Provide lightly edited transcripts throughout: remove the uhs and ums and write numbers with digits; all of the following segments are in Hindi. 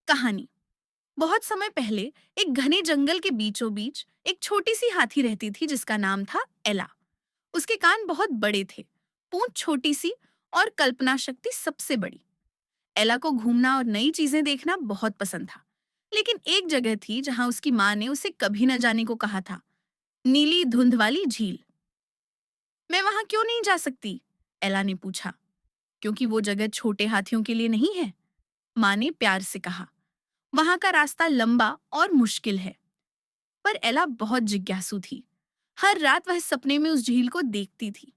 कहानी। बहुत समय पहले एक घने जंगल के बीचों बीच एक छोटी सी हाथी रहती थी जिसका नाम था एला। उसके कान बहुत बड़े थे, पूंछ छोटी सी और कल्पना शक्ति सबसे बड़ी। एला को घूमना और नई चीजें देखना बहुत पसंद था। लेकिन एक जगह थी जहां उसकी माँ ने उसे कभी न जाने को कहा था, नीली धुंध वाली झील। मैं वहां क्यों नहीं जा सकती? एला ने पूछा। क्योंकि वो जगह छोटे हाथियों के लिए नहीं है, माँ ने प्यार से कहा। वहां का रास्ता लंबा और मुश्किल है। पर एला बहुत जिज्ञासु थी। हर रात वह सपने में उस झील को देखती थी।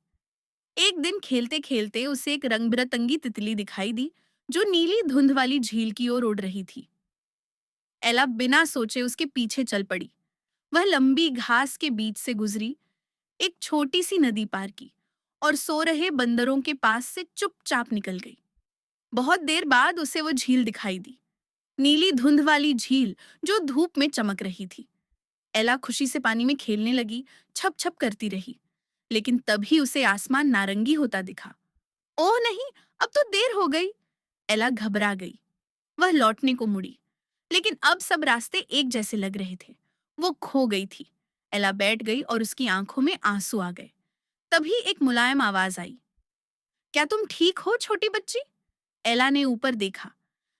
एक दिन खेलते खेलते उसे एक रंग बिरंगी तितली दिखाई दी जो नीली धुंध वाली झील की ओर उड़ रही थी। एला बिना सोचे उसके पीछे चल पड़ी। वह लंबी घास के बीच से गुजरी, एक छोटी सी नदी पार की और सो रहे बंदरों के पास से चुपचाप निकल गई। बहुत देर बाद उसे वो झील दिखाई दी, नीली धुंध वाली झील जो धूप में चमक रही थी। एला खुशी से पानी में खेलने लगी, छप छप करती रही। लेकिन तभी उसे आसमान नारंगी होता दिखा। ओह नहीं, अब तो देर हो गई। एला घबरा गई। वह लौटने को मुड़ी, लेकिन अब सब रास्ते एक जैसे लग रहे थे। वो खो गई थी। एला बैठ गई और उसकी आंखों में आंसू आ गए। तभी एक मुलायम आवाज आई, क्या तुम ठीक हो छोटी बच्ची? एला ने ऊपर देखा।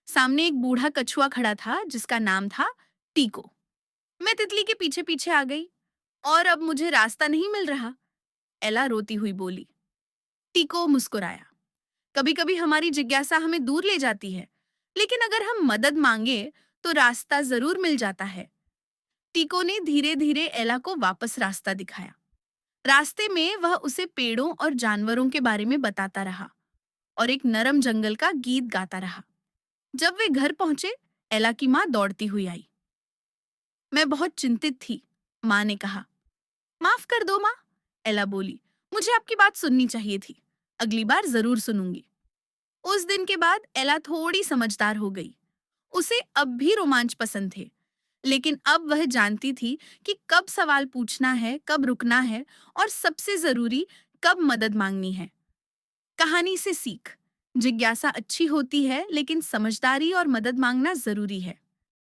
सामने एक बूढ़ा कछुआ खड़ा था जिसका नाम था टीको। मैं तितली के पीछे पीछे आ गई और अब मुझे रास्ता नहीं मिल रहा, एला रोती हुई बोली। टीको मुस्कुराया। कभी कभी हमारी जिज्ञासा हमें दूर ले जाती है, लेकिन अगर हम मदद मांगे तो रास्ता जरूर मिल जाता है। टीको ने धीरे धीरे एला को वापस रास्ता दिखाया। रास्ते में वह उसे पेड़ों और जानवरों के बारे में बताता रहा और एक नरम जंगल का गीत गाता रहा। जब वे घर पहुंचे, एला की माँ दौड़ती हुई आई। मैं बहुत चिंतित थी, माँ ने कहा। माफ कर दो माँ, एला बोली। मुझे आपकी बात सुननी चाहिए थी। अगली बार जरूर सुनूंगी। उस दिन के बाद एला थोड़ी समझदार हो गई। उसे अब भी रोमांच पसंद थे, लेकिन अब वह जानती थी कि कब सवाल पूछना है, कब रुकना है और सबसे जरूरी कब मदद मांगनी है। कहानी से सीख। जिज्ञासा अच्छी होती है, लेकिन समझदारी और मदद मांगना जरूरी है।